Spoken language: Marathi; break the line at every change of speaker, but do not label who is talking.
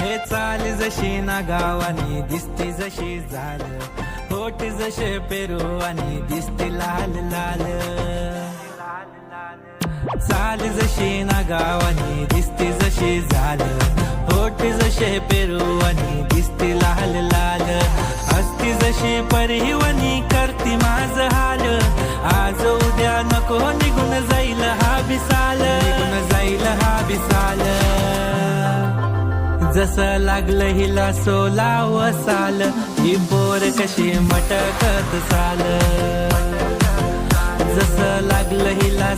हे चाल जशी ना गावानी दिसती जशी झाल, होठ जसे पेरू आणि दिसती लाल लाल. चाल जशी ना गावानी दिसती जशी झाल, होठ जसे पेरू आणि दिसती लाल लाल. हसती जशी परिवनी करती माझ हाल, आज उद्या नको निघून जाईल हा बिसाल, निघून जाईल हा बिसाल. जसं लागलं हिला सोलाव साल, ही पोर कशी मटकत साल. जसं लागलं हिला